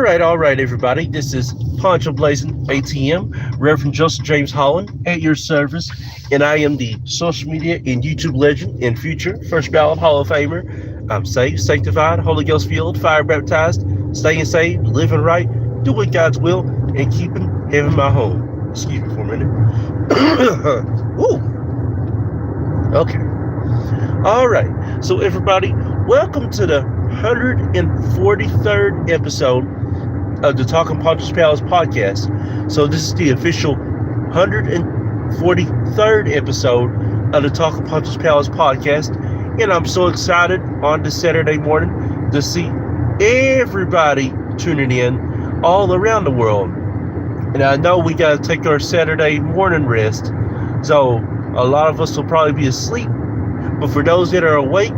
All right, everybody. This is Poncho Blazing ATM, Reverend Joseph James Holland, at your service, and I am the social media and YouTube legend and future First Ballot Hall of Famer. I'm saved, sanctified, Holy Ghost filled, fire baptized, staying saved, living right, doing God's will, and keeping heaven my home. Excuse me for a minute. Woo. Okay. All right. So, everybody, welcome to the 143rd episode of the Talking Poncho's Palace podcast. So this is the official 143rd episode of the Talking Poncho's Palace podcast, and I'm so excited on this Saturday morning to see everybody tuning in all around the world. And I know we got to take our Saturday morning rest, so a lot of us will probably be asleep, but for those that are awake,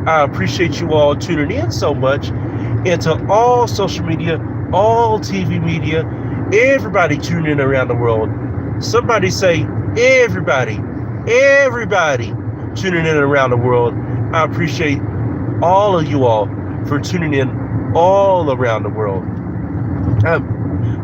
I appreciate you all tuning in so much. And to all social media, all TV media, everybody tuning in around the world. Somebody say, everybody tuning in around the world. I appreciate all of you all for tuning in all around the world.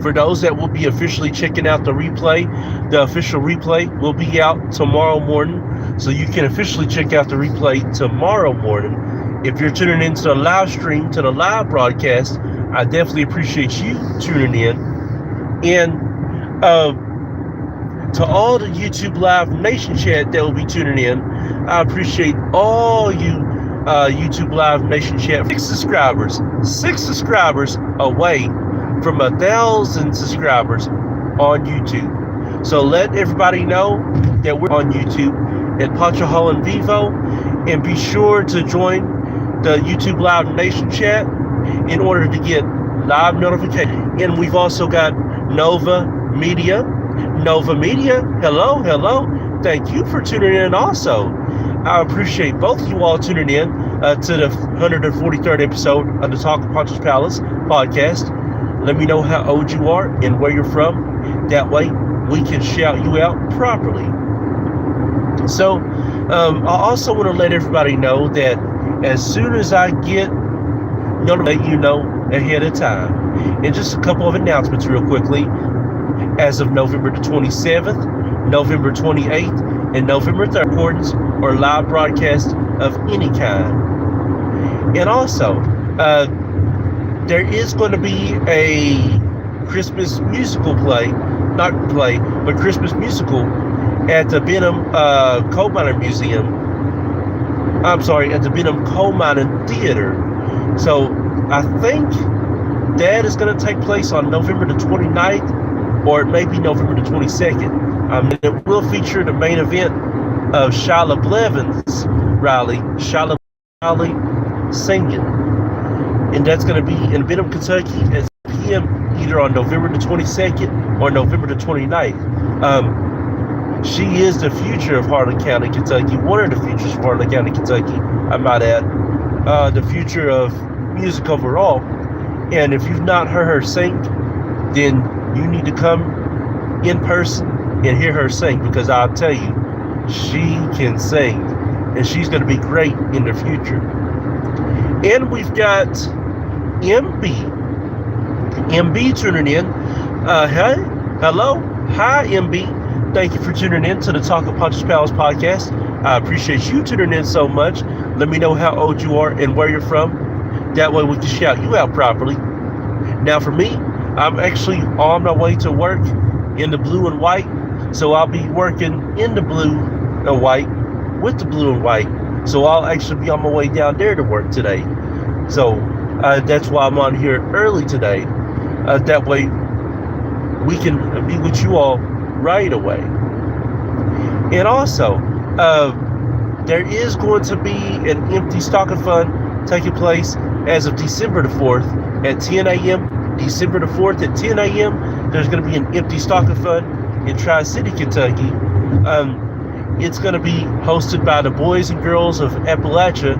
For those that will be officially checking out the replay, the official replay will be out tomorrow morning. So you can officially check out the replay tomorrow morning. If you're tuning into the live stream, to the live broadcast, I definitely appreciate you tuning in. And to all the YouTube Live Nation chat that will be tuning in, I appreciate all you YouTube Live Nation chat. Six subscribers away from 1,000 subscribers on YouTube. So let everybody know that we're on YouTube at Poncho Holland Vivo, and be sure to join the YouTube Live Nation chat in order to get live notifications. And we've also got Nova Media, hello, thank you for tuning in also. I appreciate both of you all tuning in to the 143rd episode of the Talk of Poncho's Palace podcast. Let me know how old you are and where you're from. That way we can shout you out properly. So I also want to let everybody know that as soon as I get let you know ahead of time. And just a couple of announcements real quickly. As of November the 27th, November 28th, and November 3rd, recordings or live broadcasts of any kind. And also, there is going to be a Christmas musical Christmas musical at the Benham Coal Mining Museum. I'm sorry, at the Benham Coal Mining Theater. So I think that is going to take place on November the 29th, or it may be November the 22nd. It will feature the main event of Shyla Blevins Riley singing. And that's going to be in Benham, Kentucky at 6 p.m. either on November the 22nd or November the 29th. She is the future of Harlan County, Kentucky. One of the futures of Harlan County, Kentucky, I might add. The future of music overall. And if you've not heard her sing, then you need to come in person and hear her sing, because I'll tell you, she can sing. And she's going to be great in the future. And we've got MB tuning in. Hi, MB. Thank you for tuning in to the Talk of Poncho's Palace podcast. I appreciate you tuning in so much. Let me know how old you are and where you're from. That way we can shout you out properly. Now for me, I'm actually on my way to work in the blue and white. So I'll be working in the blue and white with the blue and white. So I'll actually be on my way down there to work today. So that's why I'm on here early today. That way we can be with you all right away. And also, there is going to be an empty stocking fund taking place as of December the 4th at 10 a.m. December the 4th at 10 a.m. There's going to be an empty stocking fund in Tri-City, Kentucky. It's going to be hosted by the Boys and Girls of Appalachia,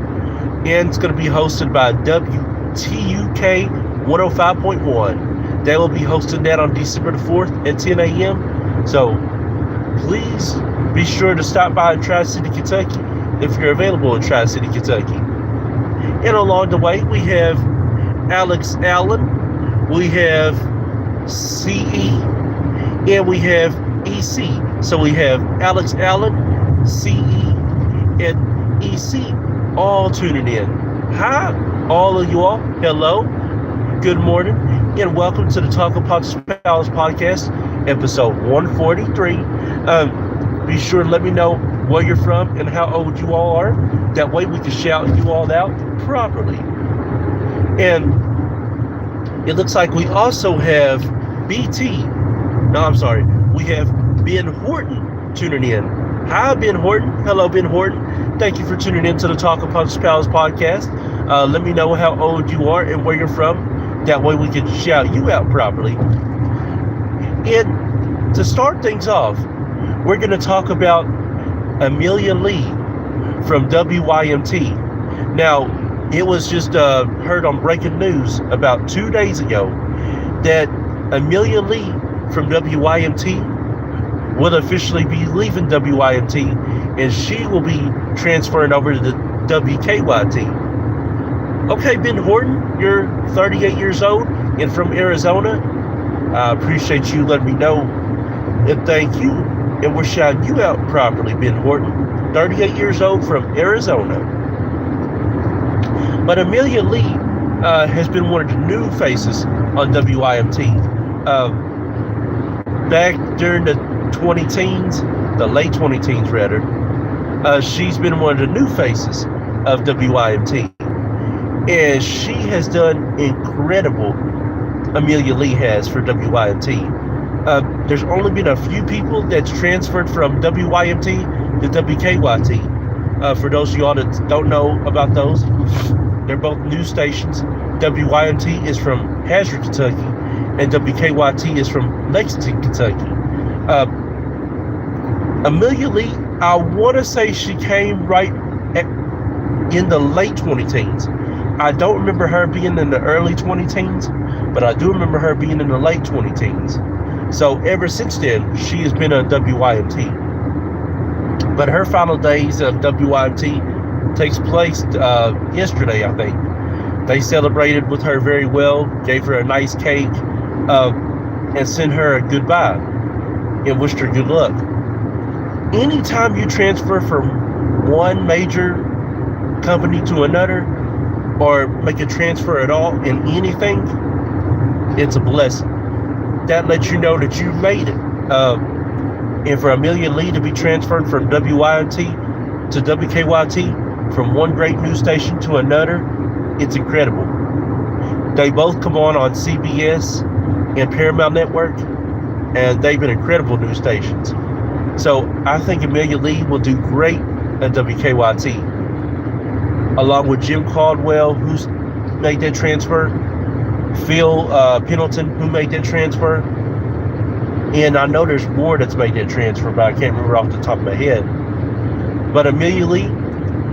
and it's going to be hosted by WTUK 105.1. They will be hosting that on December the 4th at 10 a.m. So please be sure to stop by in Tri-City, Kentucky if you're available in Tri-City, Kentucky. And along the way, we have Alex Allen, we have CE, and we have EC. So we have Alex Allen, CE, and EC all tuning in. Hi, all of you all. Hello, good morning, and welcome to the Talk of Poncho Palace podcast, episode 143. Be sure to let me know where you're from and how old you all are. That way we can shout you all out properly. And it looks like we also have BT. No, I'm sorry. We have Ben Horton tuning in. Hi, Ben Horton. Hello, Ben Horton. Thank you for tuning in to the Talk of Poncho Palace podcast. Let me know how old you are and where you're from. That way we can shout you out properly. And to start things off, we're going to talk about Amelia Lee from WYMT. Now, it was just heard on breaking news about 2 days ago that Amelia Lee from WYMT will officially be leaving WYMT, and she will be transferring over to the WKYT. Okay, Ben Horton, you're 38 years old and from Arizona. I appreciate you letting me know, and thank you. And we're shouting you out properly, Ben Horton, 38 years old from Arizona. But Amelia Lee has been one of the new faces on WYMT. Back during the 20-teens, the late 20-teens rather, she's been one of the new faces of WYMT. And she has done incredible, Amelia Lee has, for WYMT. There's only been a few people that's transferred from WYMT to WKYT. For those of y'all that don't know about those, they're both news stations. WYMT is from Hazard, Kentucky, and WKYT is from Lexington, Kentucky. Amelia Lee, I want to say she came right in the late 20-teens. I don't remember her being in the early 20-teens, but I do remember her being in the late 20-teens. So ever since then, she has been on WYMT. But her final days of WYMT takes place yesterday, I think. They celebrated with her very well, gave her a nice cake, and sent her a goodbye and wished her good luck. Anytime you transfer from one major company to another, or make a transfer at all in anything, it's a blessing. That lets you know that you made it. And for Amelia Lee to be transferred from WYMT to WKYT, from one great news station to another, it's incredible. They both come on CBS and Paramount Network, and they've been incredible news stations. So I think Amelia Lee will do great at WKYT, along with Jim Caldwell, who's made that transfer, Phil Pendleton, who made that transfer, and I know there's more that's made that transfer, but I can't remember off the top of my head. But Amelia Lee,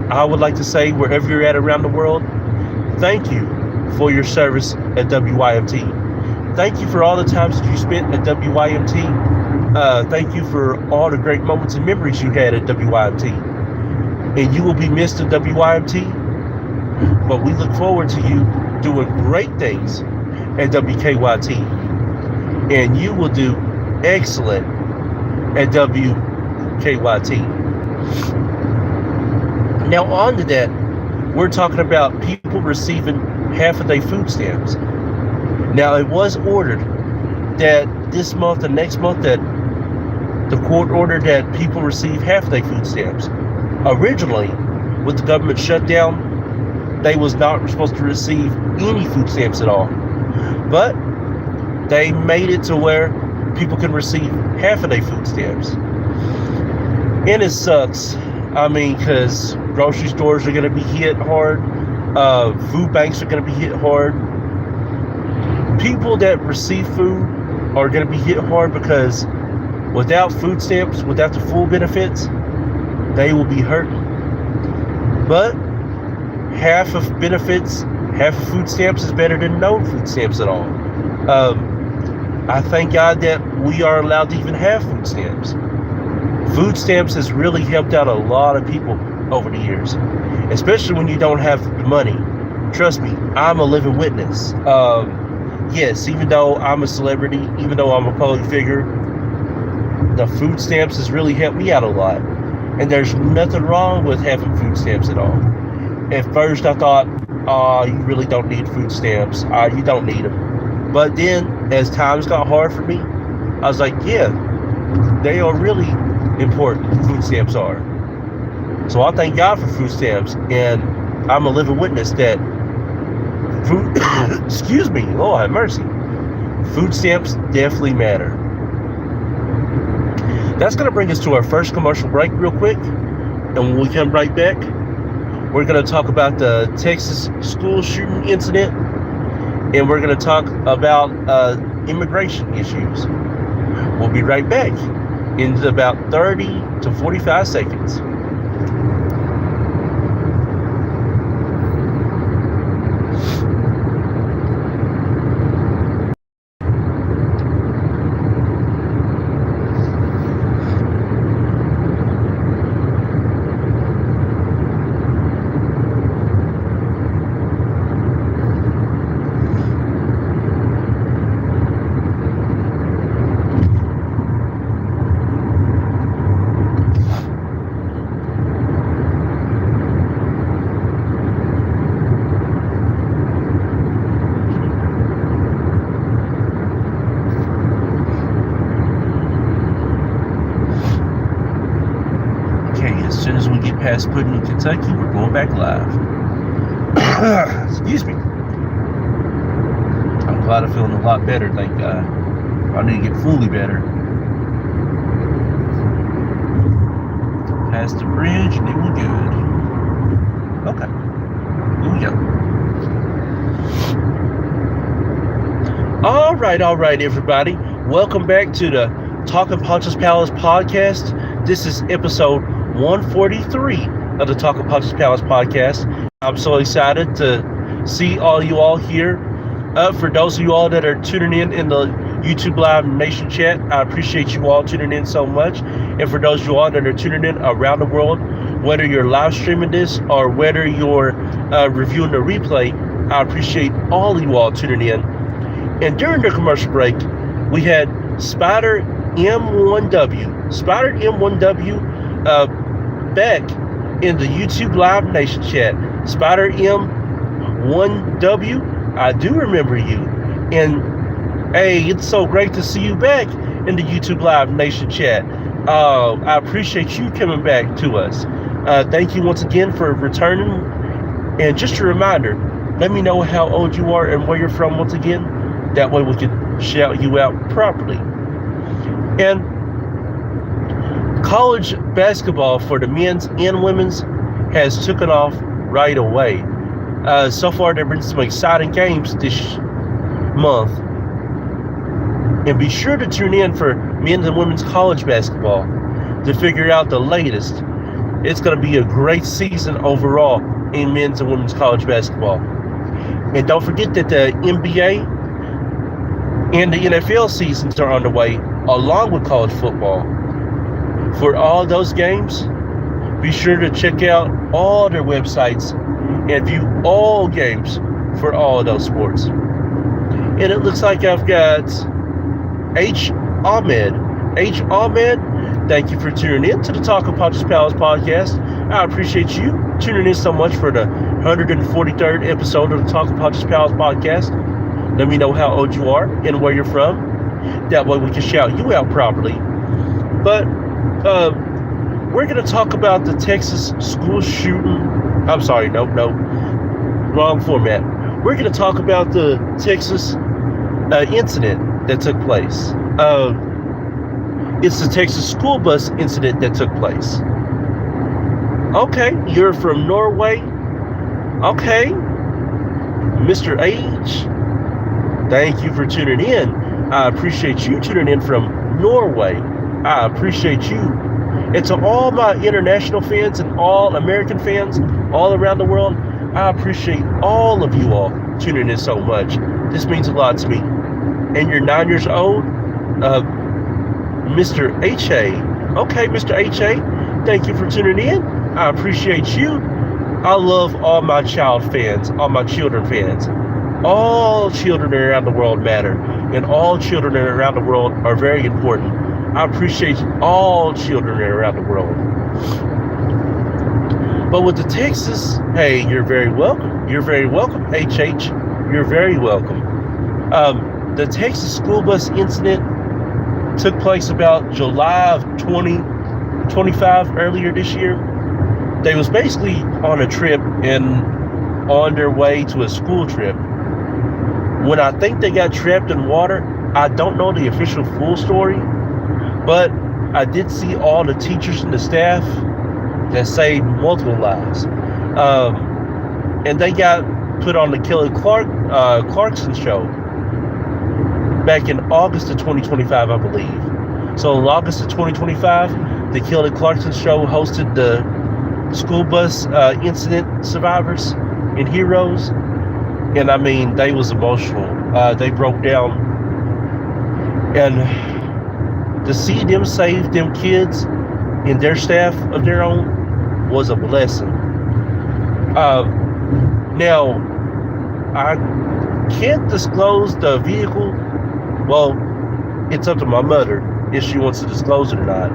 I would like to say, wherever you're at around the world, thank you for your service at WYMT. Thank you for all the times that you spent at WYMT. Thank you for all the great moments and memories you had at WYMT. And you will be missed at WYMT, but we look forward to you doing great things at WKYT. And you will do excellent at WKYT. Now on to that, we're talking about people receiving half a day food stamps. Now it was ordered that this month and next month that the court ordered that people receive half a day food stamps. Originally, with the government shutdown, they was not supposed to receive any food stamps at all. But they made it to where people can receive half a day food stamps. And it sucks. I mean, because grocery stores are going to be hit hard. Food banks are going to be hit hard. People that receive food are going to be hit hard because without food stamps, without the full benefits, they will be hurting. But half of benefits, half of food stamps is better than no food stamps at all. I thank God that we are allowed to even have food stamps. Food stamps has really helped out a lot of people over the years, especially when you don't have the money. Trust me, I'm a living witness. yes, even though I'm a celebrity, even though I'm a public figure, the food stamps has really helped me out a lot. And there's nothing wrong with having food stamps at all. At first, I thought, oh, you really don't need food stamps. You don't need them. But then, as times got hard for me, I was like, yeah, they are really important. Food stamps are. So I thank God for food stamps. And I'm a living witness that food, excuse me, Lord have mercy. Food stamps definitely matter. That's going to bring us to our first commercial break real quick. And when we come right back, we're going to talk about the Texas school shooting incident. And we're going to talk about immigration issues. We'll be right back in about 30 to 45 seconds. As soon as we get past Pudding, Kentucky, we're going back live. Excuse me. I'm glad I'm feeling a lot better, thank God. I need to get fully better. Past the bridge, and then we're good. Okay. Here we go. All right, everybody. Welcome back to the Talking Poncho's Palace podcast. This is episode 143 of the Talking Poncho's Palace podcast. I'm so excited to see all you all here. For those of you all that are tuning in the YouTube Live Nation chat, I appreciate you all tuning in so much. And for those of you all that are tuning in around the world, whether you're live streaming this or whether you're reviewing the replay, I appreciate all of you all tuning in. And during the commercial break, we had Spider M1W. Spider M1W back in the YouTube Live Nation chat. Spider M1W, I do remember you. And hey, it's so great to see you back in the YouTube Live Nation chat. I appreciate you coming back to us. Thank you once again for returning. And just a reminder, let me know how old you are and where you're from once again. That way we can shout you out properly. And college basketball for the men's and women's has taken off right away. So far, there have been some exciting games this month. And be sure to tune in for men's and women's college basketball to figure out the latest. It's going to be a great season overall in men's and women's college basketball. And don't forget that the NBA and the NFL seasons are underway along with college football. For all those games, be sure to check out all their websites and view all games for all of those sports. And it looks like I've got H. Ahmed. H. Ahmed, thank you for tuning in to the Talking Poncho's Palace podcast. I appreciate you tuning in so much for the 143rd episode of the Talking Poncho's Palace podcast. Let me know how old you are and where you're from. That way we can shout you out properly. But we're going to talk about the Texas school shooting. I'm sorry, no, wrong format. We're going to talk about the Texas incident that took place. It's the Texas school bus incident that took place. Okay, you're from Norway. Okay, Mr. H, thank you for tuning in. I appreciate you tuning in from Norway. I appreciate you. And to all my international fans and all American fans all around the world, I appreciate all of you all tuning in so much. This means a lot to me. And you're 9 years old, Mr. H.A. Okay, Mr. H.A., thank you for tuning in. I appreciate you. I love all my child fans, all my children fans. All children around the world matter, and all children around the world are very important. I appreciate all children around the world. But with the Texas, hey, you're very welcome. You're very welcome, HH. You're very welcome. The Texas school bus incident took place about July of 2025, earlier this year. They was basically on a trip and on their way to a school trip. When I think they got trapped in water, I don't know the official full story, but I did see all the teachers and the staff that saved multiple lives. And they got put on the Kelly Clarkson show back in August of 2025, I believe. So in August of 2025, the Kelly Clarkson show hosted the school bus incident survivors and heroes. And I mean, they was emotional. They broke down. And to see them save them kids and their staff of their own was a blessing. Now, I can't disclose the vehicle. Well, it's up to my mother if she wants to disclose it or not.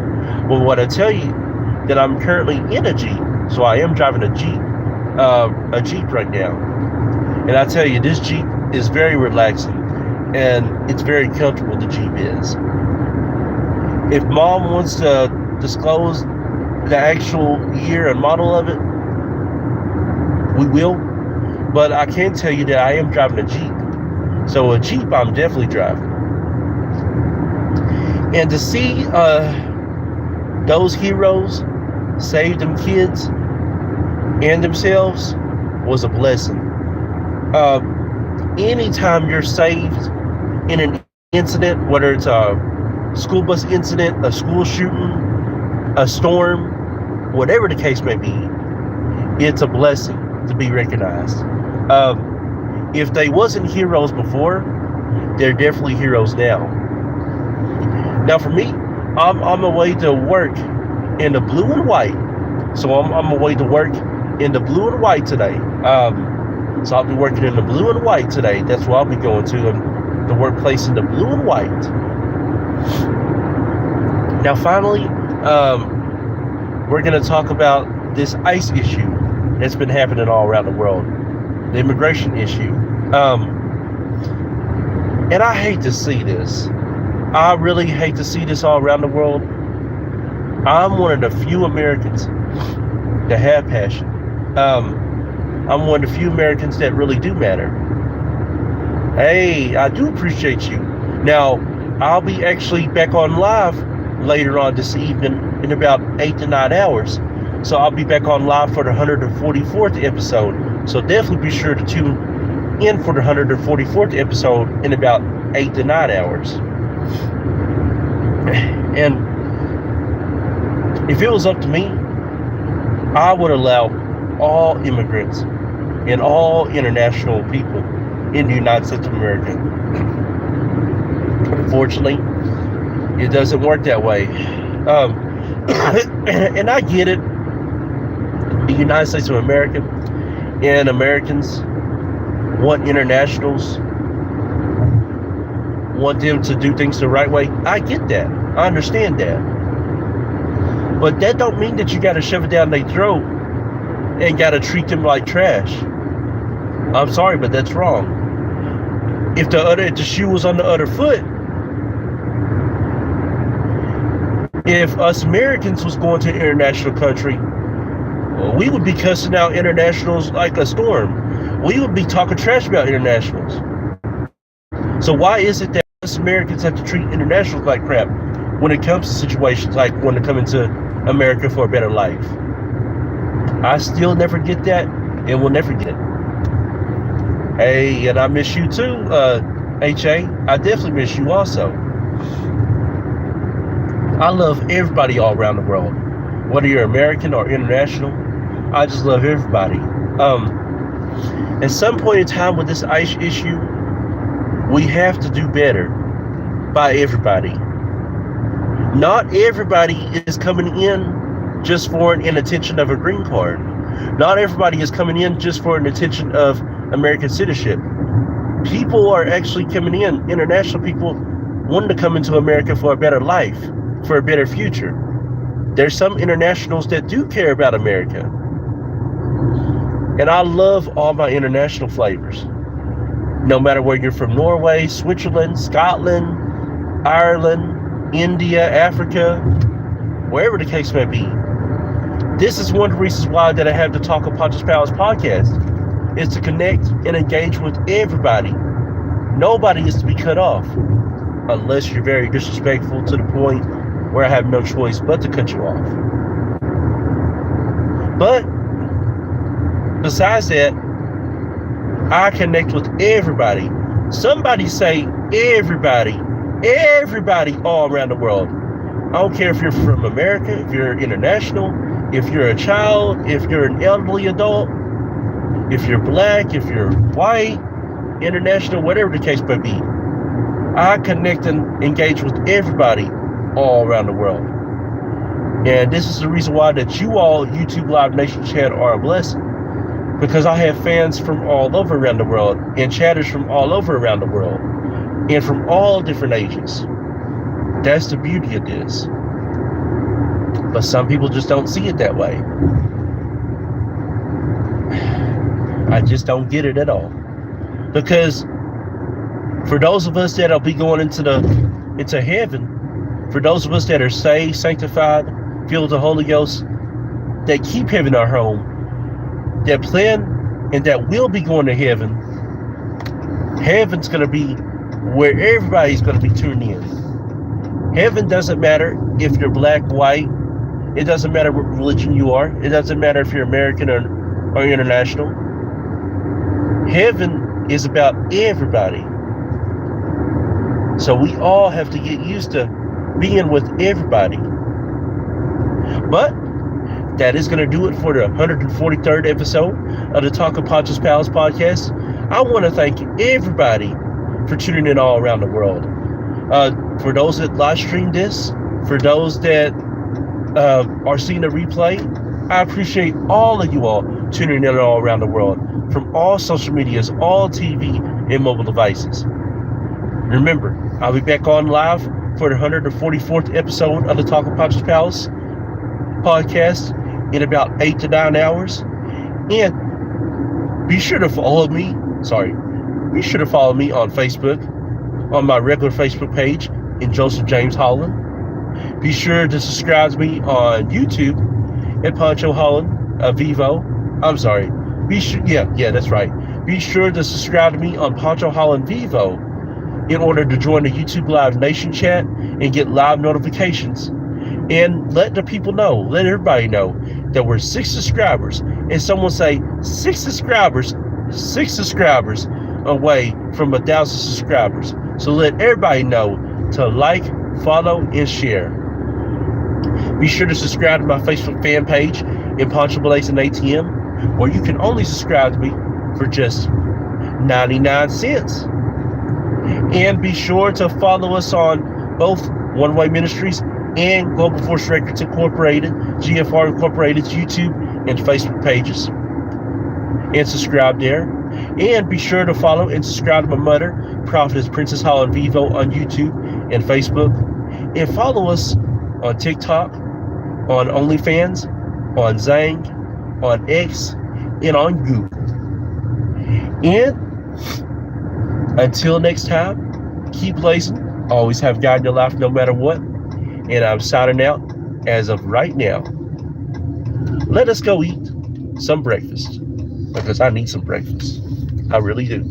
But what I tell you, that I'm currently in a Jeep. So I am driving a Jeep right now. And I tell you, this Jeep is very relaxing and it's very comfortable, the Jeep is. If Mom wants to disclose the actual year and model of it, we will. But I can tell you that I am driving a Jeep. So a Jeep I'm definitely driving. And to see those heroes save them kids and themselves was a blessing. Anytime you're saved in an incident, whether it's a school bus incident, a school shooting, a storm, whatever the case may be, it's a blessing to be recognized. If they wasn't heroes before, they're definitely heroes now. Now for me, I'm on my way to work in the blue and white. So I'm on my way to work in the blue and white today. So I'll be working in the blue and white today. That's where I'll be going to, the workplace in the blue and white. Now finally, we're going to talk about this ICE issue that's been happening all around the world. The immigration issue. And I hate to see this. I really hate to see this all around the world. I'm one of the few Americans that have passion. I'm one of the few Americans that really do matter. Hey, I do appreciate you. Now, I'll be actually back on live later on this evening in about 8 to 9 hours. So I'll be back on live for the 144th episode. So definitely be sure to tune in for the 144th episode in about 8 to 9 hours. And if it was up to me, I would allow all immigrants and all international people in the United States of America. Unfortunately, it doesn't work that way. And I get it. The United States of America and Americans want internationals, want them to do things the right way. I get that. I understand that. But that don't mean that you got to shove it down their throat and got to treat them like trash. I'm sorry, but that's wrong. If the shoe was on the other foot, if us Americans was going to an international country, well, we would be cussing out internationals like a storm. We would be talking trash about internationals. So why is it that us Americans have to treat internationals like crap when it comes to situations like when they come into America for a better life? I still never get that and will never get it. Hey, and I miss you too, HA. I definitely miss you also. I love everybody all around the world. Whether you're American or international, I just love everybody. At some point in time with this ICE issue, we have to do better by everybody. Not everybody is coming in just for an intention of a green card. Not everybody is coming in just for an intention of American citizenship. People are actually coming in, international people wanting to come into America for a better life, for a better future. There's some internationals that do care about America. And I love all my international flavors. No matter where you're from, Norway, Switzerland, Scotland, Ireland, India, Africa, wherever the case may be. This is one of the reasons why that I have the Talk of Poncho's Palace podcast, is to connect and engage with everybody. Nobody is to be cut off, unless you're very disrespectful to the point where I have no choice but to cut you off. But besides that, I connect with everybody. Somebody say everybody all around the world. I don't care if you're from America, if you're international, if you're a child, if you're an elderly adult, if you're black, if you're white, international, whatever the case may be. I connect and engage with everybody all around the world. And this is the reason why that you all, YouTube Live Nation chat, are a blessing. Because I have fans from all over around the world, and chatters from all over around the world, and from all different ages. That's the beauty of this. But some people just don't see it that way. I just don't get it at all. Because for those of us that'll be going into heaven, for those of us that are saved, sanctified, filled with the Holy Ghost, that keep heaven our home, that plan and that will be going to heaven, heaven's going to be where everybody's going to be tuned in. Heaven doesn't matter if you're black, white. It doesn't matter what religion you are. It doesn't matter if you're American or international. Heaven is about everybody. So we all have to get used to being with everybody. But that is going to do it for the 143rd episode of the Talk of Poncho's Palace podcast. I want to thank everybody for tuning in all around the world. For those that live stream this, for those that are seeing the replay, I appreciate all of you all tuning in all around the world, from all social medias, all TV and mobile devices. Remember, I'll be back on live for the 144th episode of the Talk of Poncho's Palace podcast in about 8 to 9 hours. And be sure to follow me. Be sure to follow me on Facebook, on my regular Facebook page in Joseph James Holland. Be sure to subscribe to me on YouTube at Poncho Holland Vivo. I'm sorry. That's right. Be sure to subscribe to me on Poncho Holland Vivo in order to join the YouTube Live Nation chat and get live notifications. And let the people know, let everybody know that we're 6 subscribers. And someone say 6 subscribers away from 1,000 subscribers. So let everybody know to like, follow, and share. Be sure to subscribe to my Facebook fan page in Poncho Blazing ATM, where you can only subscribe to me for just 99 cents. And be sure to follow us on both One Way Ministries and Global Force Records Incorporated, GFR Incorporated's YouTube and Facebook pages. And subscribe there. And be sure to follow and subscribe to my mother, Prophetess Princess Holland Vivo, on YouTube and Facebook. And follow us on TikTok, on OnlyFans, on Zang, on X, and on Google. And until next time, keep blazing. Always have God in your life no matter what. And I'm signing out as of right now. Let us go eat some breakfast, because I need some breakfast. I really do.